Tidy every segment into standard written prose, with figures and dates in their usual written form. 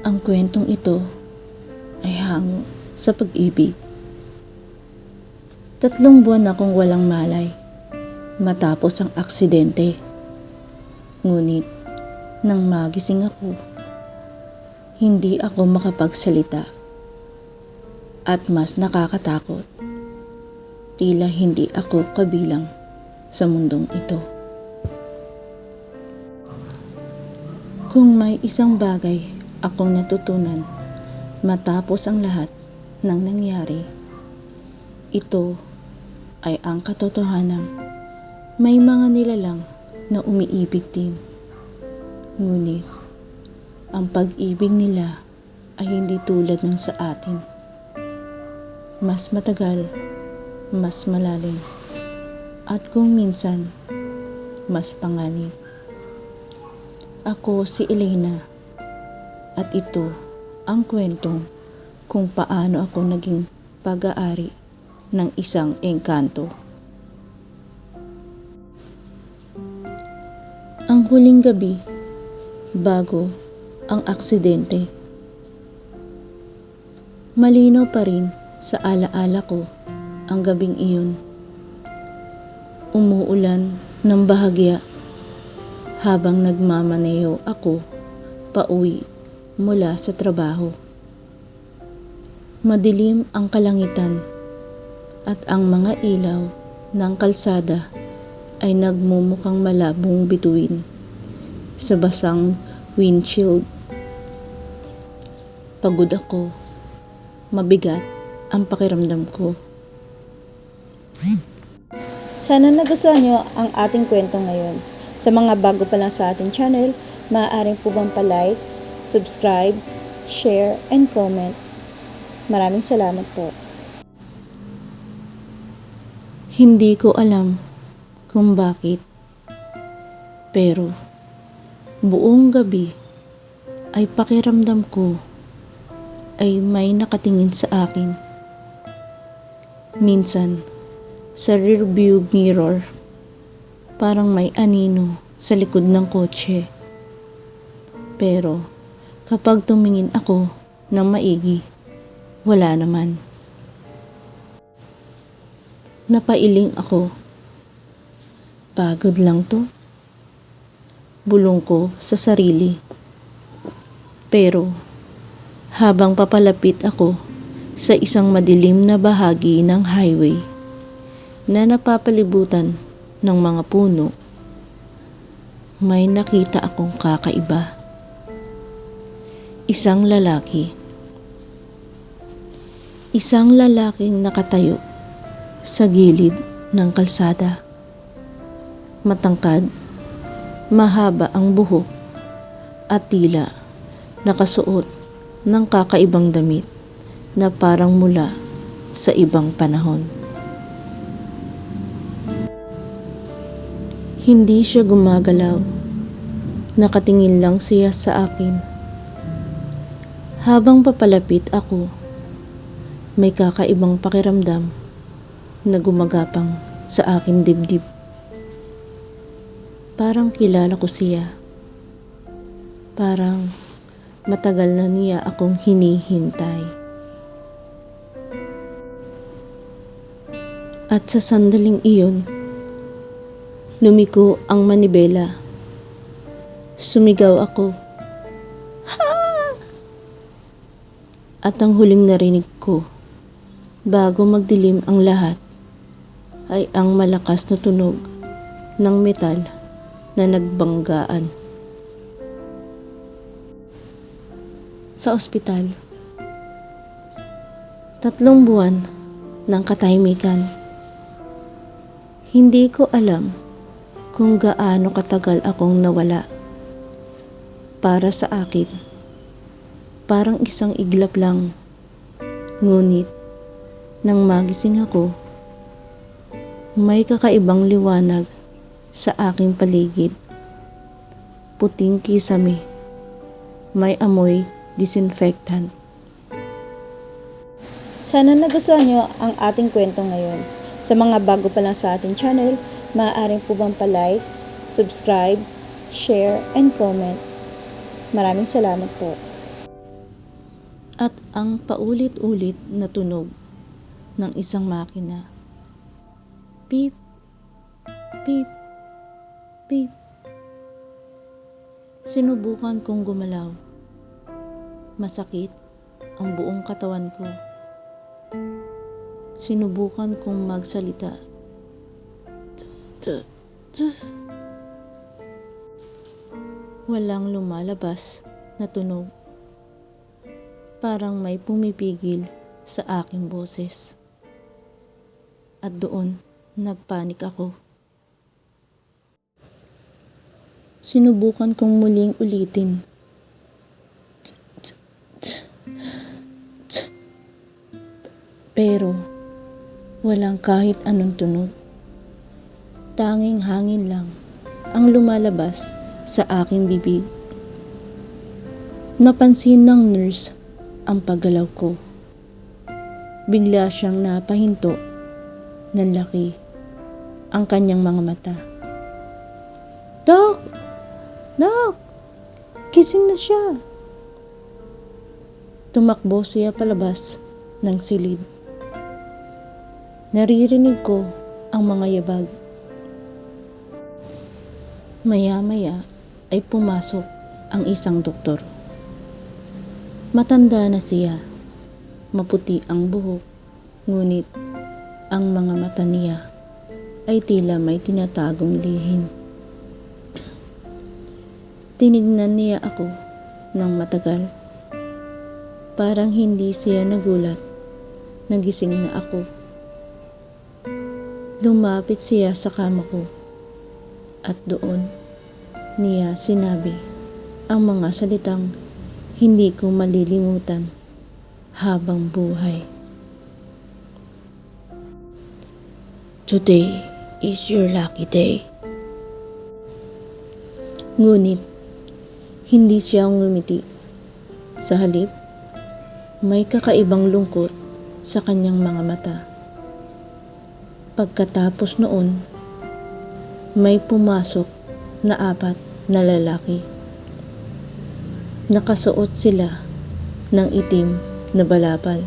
Ang kwentong ito ay hango sa pag-ibig. 3 buwan akong walang malay matapos ang aksidente. Ngunit nang magising ako, hindi ako makapagsalita. At mas nakakatakot, tila hindi ako kabilang sa mundong ito. Kung may isang bagay akong natutunan matapos ang lahat ng nangyari, ito ay ang katotohanan. May mga nilalang na umiibig din. Ngunit ang pag-ibig nila ay hindi tulad ng sa atin. Mas matagal, mas malalim, at kung minsan, mas panganib. Ako si Elena, at ito ang kwentong kung paano ako naging pag-aari ng isang engkanto. Ang huling gabi bago ang aksidente. Malinaw pa rin sa alaala ko ang gabing iyon. Umuulan ng bahagya habang nagmamaneho ako pauwi mula sa trabaho. Madilim ang kalangitan at ang mga ilaw ng kalsada ay nagmumukhang malabong bituin sa basang windshield. Pagod ako, mabigat ang pakiramdam ko. Sana nagustuhan nyo ang ating kwento ngayon. Sa mga bago pa lang sa ating channel, maaaring po bang pa-like, subscribe, share, and comment. Maraming salamat po. Hindi ko alam kung bakit, pero buong gabi ay pakiramdam ko ay may nakatingin sa akin. Minsan, sa rearview mirror, parang may anino sa likod ng kotse. Pero kapag tumingin ako ng maigi, wala naman. Napailing ako. Pagod lang to. Bulong ko sa sarili. Pero habang papalapit ako sa isang madilim na bahagi ng highway na napapalibutan ng mga puno, may nakita akong kakaiba. Isang lalaki. Isang lalaking nakatayo sa gilid ng kalsada. Matangkad, mahaba ang buhok at tila nakasuot ng kakaibang damit na parang mula sa ibang panahon. Hindi siya gumagalaw. Nakatingin lang siya sa akin. Habang papalapit ako, may kakaibang pakiramdam na gumagapang sa aking dibdib. Parang kilala ko siya. Parang matagal na niya akong hinihintay. At sa sandaling iyon, lumiko ang manibela. Sumigaw ako. Ha! At ang huling narinig ko, bago magdilim ang lahat, ay ang malakas na tunog ng metal na nagbanggaan. Sa ospital, 3 buwan ng katahimikan. Hindi ko alam kung gaano katagal akong nawala. Para sa akin, parang isang iglap lang. Ngunit, nang magising ako, may kakaibang liwanag sa aking paligid. Puting kisame, may amoy disinfectant. Sana nagustuhan nyo ang ating kwento ngayon. Sa mga bago pa lang sa ating channel, maaaring po bang pa-like, subscribe, share, and comment. Maraming salamat po. at ang paulit-ulit na tunog ng isang makina. Beep, beep, beep. Sinubukan kong gumalaw. Masakit ang buong katawan ko. Sinubukan kong magsalita. Walang lumalabas na tunog. Parang may pumipigil sa aking boses. At doon, nagpanik ako. Sinubukan kong muling ulitin. Pero, walang kahit anong tunog. Tanging hangin lang ang lumalabas sa aking bibig. Napansin ng nurse ang paggalaw ko. Bigla siyang napahinto. Nanlaki ang kanyang mga mata. Doc! Doc! Gising na siya! Tumakbo siya palabas ng silid. Naririnig ko ang mga yabag. Maya-maya ay pumasok ang isang doktor. Matanda na siya. Maputi ang buhok, ngunit ang mga mata niya ay tila may tinatagong lihim. Tinignan niya ako ng matagal. Parang hindi siya nagulat. Nagising na ako. Lumapit siya sa kama ko. At doon niya sinabi ang mga salitang hindi ko malilimutan habang buhay. Today is your lucky day. Ngunit, hindi siya ngumiti. Sa halip, may kakaibang lungkot sa kanyang mga mata. Pagkatapos noon, may pumasok na 4 na lalaki. Nakasuot sila ng itim na balabal.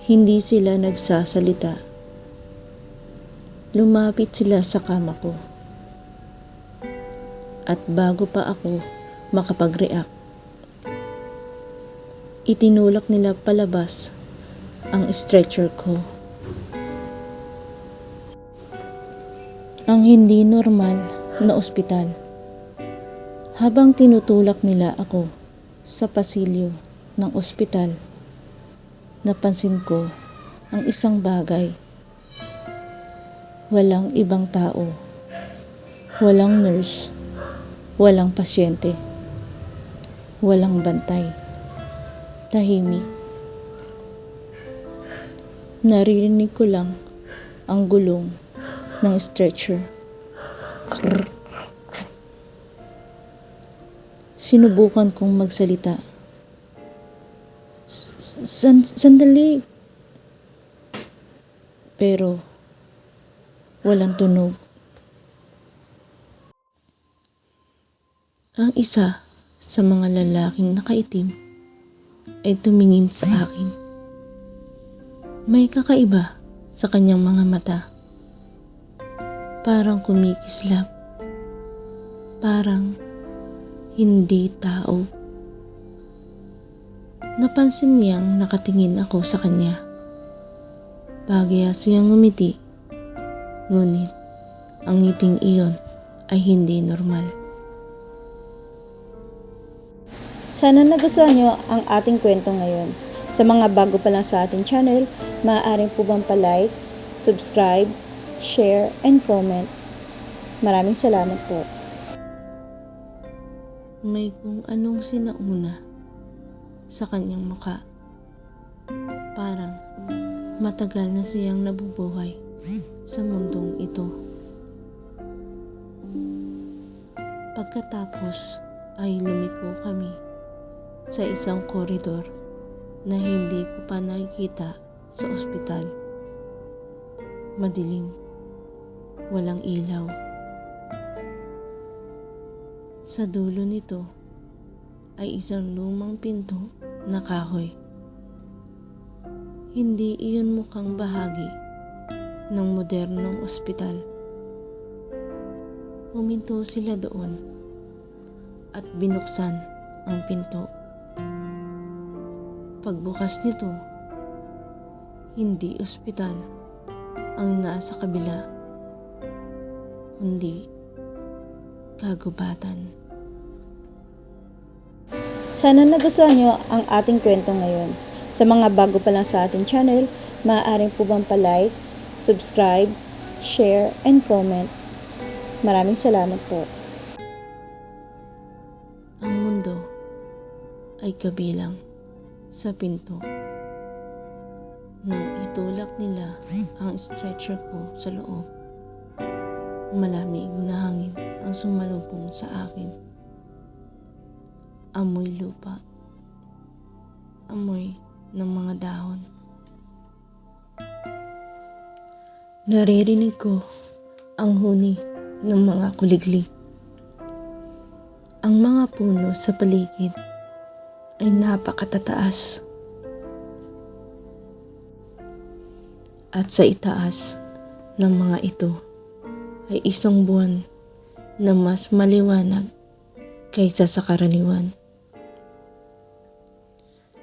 Hindi sila nagsasalita. Lumapit sila sa kama ko. At bago pa ako makapag-react, itinulak nila palabas ang stretcher ko. Ang hindi normal na ospital. Habang tinutulak nila ako sa pasilyo ng ospital, napansin ko ang isang bagay. Walang ibang tao. Walang nurse. Walang pasyente. Walang bantay. Tahimik. Naririnig ko lang ang gulong ng stretcher. Sinubukan kong magsalita. Sandali. Pero walang tunog. Ang isa sa mga lalaking nakaitim ay tumingin sa akin. May kakaiba sa kanyang mga mata. Parang kumikislap. Parang hindi tao. Napansin niyang nakatingin ako sa kanya. Bagya siyang ngumiti. Ngunit ang ngiting iyon ay hindi normal. Sana nagustuhan niyo ang ating kwento ngayon. Sa mga bago pa lang sa ating channel, maaaring po bang pa-like, subscribe, share, and comment. Maraming salamat po. May kung anong sinauna sa kanyang mukha. Parang matagal na siyang nabubuhay sa mundong ito. Pagkatapos ay lumiko kami sa isang koridor na hindi ko pa nakikita sa ospital. Madilim, walang ilaw. Sa dulo nito ay isang lumang pinto na kahoy. Hindi iyon mukhang bahagi ng modernong ospital. Huminto sila doon at binuksan ang pinto. Pagbukas nito, hindi ospital ang nasa kabila, kundi kagubatan. Sana nagustuhan nyo ang ating kwento ngayon. Sa mga bago pa lang sa ating channel, maaaring po bang palike, subscribe, share, and comment. Maraming salamat po. Ang mundo ay kabilang sa pinto. Nang itulak nila ang stretcher ko sa loob, malamig na hangin ang sumalubong sa akin. Amoy lupa, amoy ng mga dahon. Naririnig ko ang huni ng mga kuliglig. Ang mga puno sa paligid ay napakatataas. At sa itaas ng mga ito ay isang buwan na mas maliwanag kaysa sa karaniwan.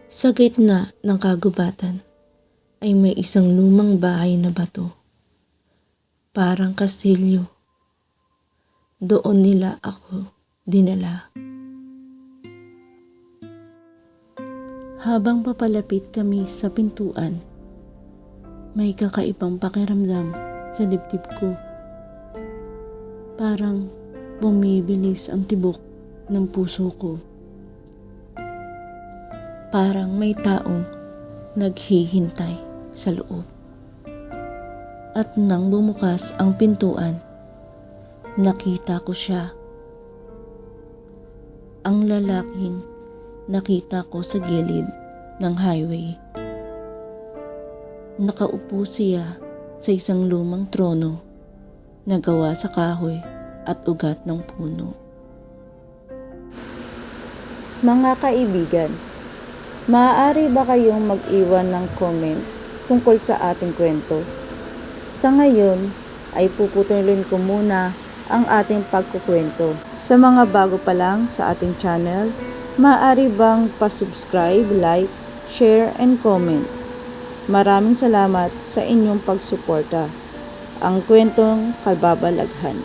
Sa gitna ng kagubatan ay may isang lumang bahay na bato. Parang kastilyo. Doon nila ako dinala. Habang papalapit kami sa pintuan, may kakaibang pakiramdam sa dibdib ko. Parang bumibilis ang tibok ng puso ko. Parang may taong naghihintay sa loob. At nang bumukas ang pintuan, nakita ko siya. Ang lalaking nakita ko sa gilid ng highway. Nakaupo siya sa isang lumang trono na gawa sa kahoy at ugat ng puno. Mga kaibigan, maaari ba kayong mag-iwan ng comment tungkol sa ating kwento? Sa ngayon ay puputulin ko muna ang ating pagkukwento. Sa mga bago pa lang sa ating channel, maaari bang pa-subscribe, like, share, and comment. Maraming salamat sa inyong pagsuporta. Ang kwentong Kababalaghan.